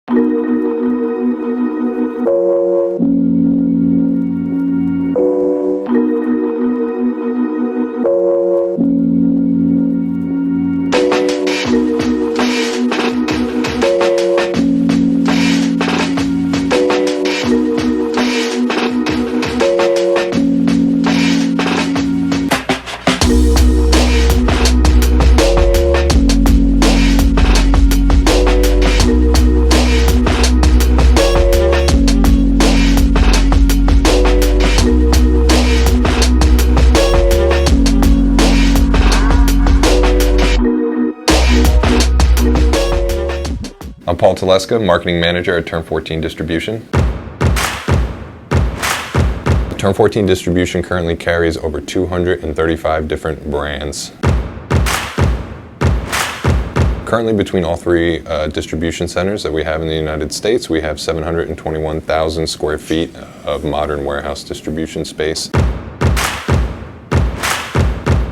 I'm Paul Telesca, Marketing Manager at Turn 14 Distribution. Turn 14 Distribution currently carries over 235 different brands. Currently, between all three distribution centers that we have in the United States, we have 721,000 square feet of modern warehouse distribution space.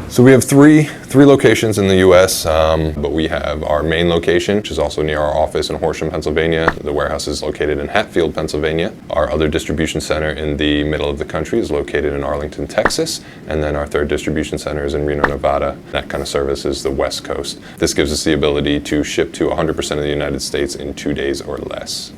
So we have three locations in the U.S., but we have our main location, which is also near our office in Horsham, Pennsylvania. The warehouse is located in Hatfield, Pennsylvania. Our other distribution center in the middle of the country is located in Arlington, Texas. And then our third distribution center is in Reno, Nevada. That kind of services the West Coast. This gives us the ability to ship to 100% of the United States in 2 days or less.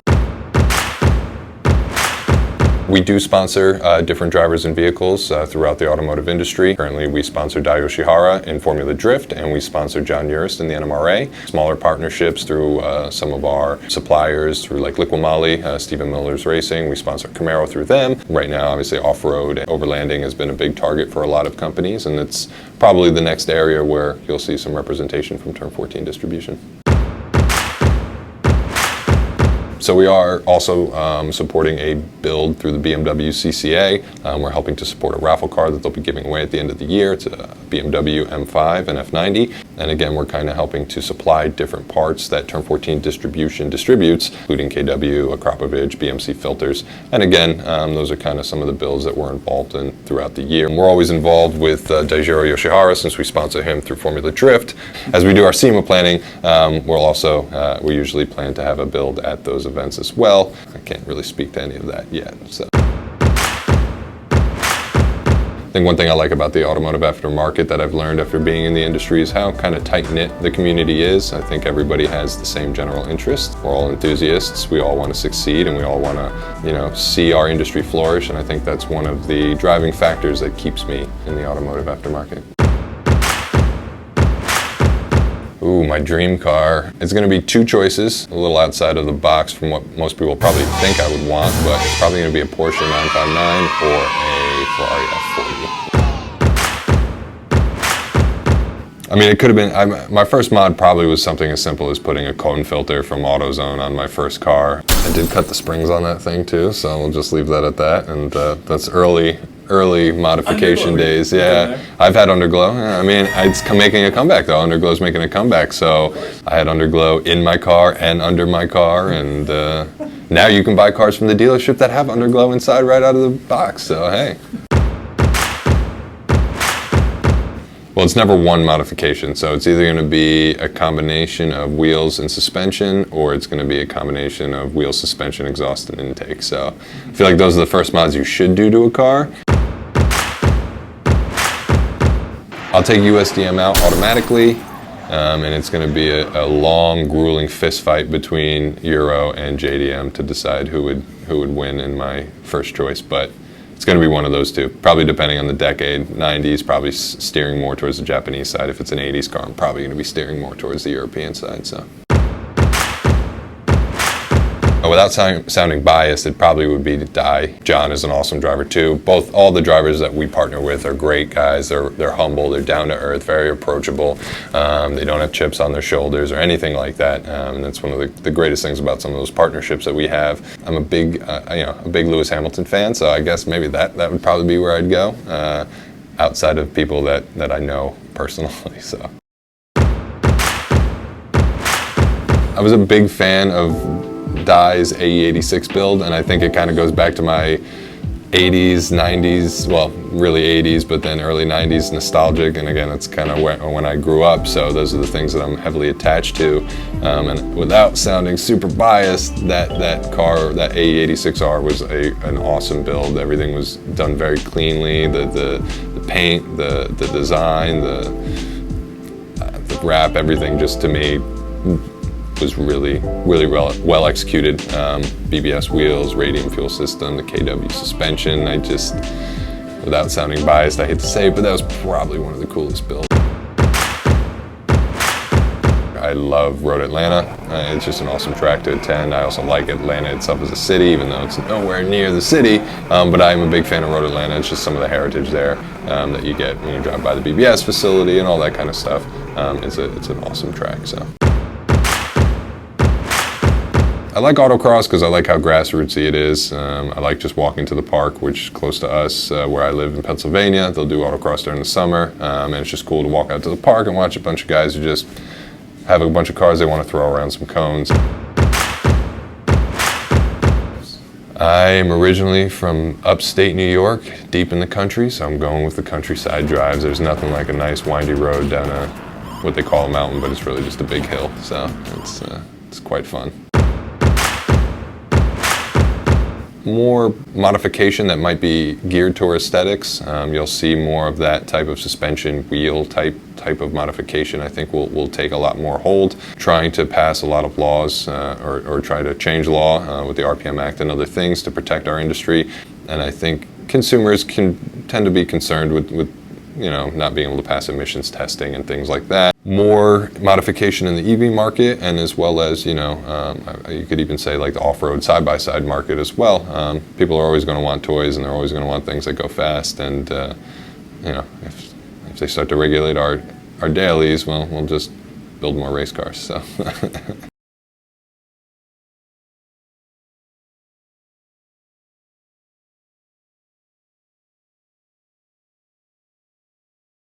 We do sponsor different drivers and vehicles throughout the automotive industry. Currently, we sponsor Dai Yoshihara in Formula Drift, and we sponsor John Urist in the NMRA. Smaller partnerships through some of our suppliers, through like Liqui-Moly, Stephen Miller's Racing. We sponsor Camaro through them. Right now, obviously, off-road and overlanding has been a big target for a lot of companies, and it's probably the next area where you'll see some representation from Turn 14 Distribution. So we are also supporting a build through the BMW CCA. We're helping to support a raffle car that they'll be giving away at the end of the year. It's a BMW M5 and F90. And again, we're kind of helping to supply different parts that Turn 14 Distribution distributes, including KW, Akrapovic, BMC filters. And again, those are kind of some of the builds that we're involved in throughout the year. And we're always involved with Daijiro Yoshihara, since we sponsor him through Formula Drift. As we do our SEMA planning, we usually plan to have a build at those events as well. I can't really speak to any of that yet. So. I think one thing I like about the automotive aftermarket that I've learned after being in the industry is how kind of tight-knit the community is. I think everybody has the same general interest. We're all enthusiasts. We all want to succeed, and we all want to, see our industry flourish. And I think that's one of the driving factors that keeps me in the automotive aftermarket. Ooh, my dream car. It's going to be two choices, a little outside of the box from what most people probably think I would want, but it's probably going to be a Porsche 959 or a Ferrari F40. I mean, it could have been, my first mod probably was something as simple as putting a cone filter from AutoZone on my first car. I did cut the springs on that thing too, so we'll just leave that at that, and that's early modification days. Yeah, I've had underglow. I mean, it's making a comeback though. Underglow's making a comeback. So I had underglow in my car and under my car, and now you can buy cars from the dealership that have underglow inside right out of the box. So hey. Well, it's never one modification, so it's either going to be a combination of wheels and suspension, or it's going to be a combination of wheels, suspension, exhaust, and intake. So I feel like those are the first mods you should do to a car. I'll take USDM out automatically, and it's going to be a long, grueling fist fight between Euro and JDM to decide who would win in my first choice, but it's going to be one of those two, probably depending on the decade. 90s, probably steering more towards the Japanese side. If it's an 80s car, I'm probably going to be steering more towards the European side. So, without sounding biased, it probably would be Dai. John is an awesome driver too. All the drivers that we partner with are great guys. They're humble, they're down to earth, very approachable. They don't have chips on their shoulders or anything like that. And that's one of the greatest things about some of those partnerships that we have. I'm a big Lewis Hamilton fan, so I guess maybe that would probably be where I'd go, outside of people that I know personally. So, I was a big fan of Dai's AE86 build, and I think it kind of goes back to my 80s, 90s, well, really 80s, but then early 90s nostalgic. And again, that's kind of when I grew up. So those are the things that I'm heavily attached to. And without sounding super biased, that car, that AE86R was an awesome build. Everything was done very cleanly. The paint, the design, the wrap, everything just to me was really well executed. BBS wheels, radium fuel system, the KW suspension. Without sounding biased, I hate to say it, but that was probably one of the coolest builds. I love Road Atlanta. It's just an awesome track to attend. I also like Atlanta itself as a city, even though it's nowhere near the city. But I'm a big fan of Road Atlanta. It's just some of the heritage there that you get when you drive by the BBS facility and all that kind of stuff. It's an awesome track. So. I like autocross because I like how grassrootsy it is. I like just walking to the park, which is close to us, where I live in Pennsylvania. They'll do autocross during the summer, and it's just cool to walk out to the park and watch a bunch of guys who just have a bunch of cars they want to throw around some cones. I am originally from upstate New York, deep in the country, so I'm going with the countryside drives. There's nothing like a nice windy road down what they call a mountain, but it's really just a big hill, so it's quite fun. More modification that might be geared toward aesthetics. You'll see more of that type of suspension wheel type of modification. I think will take a lot more hold. Trying to pass a lot of laws or try to change law with the RPM Act and other things to protect our industry. And I think consumers can tend to be concerned with not being able to pass emissions testing and things like that. More modification in the EV market, and as well as, you could even say like the off-road side-by-side market as well. People are always going to want toys, and they're always going to want things that go fast. And, if they start to regulate our dailies, well, we'll just build more race cars. So.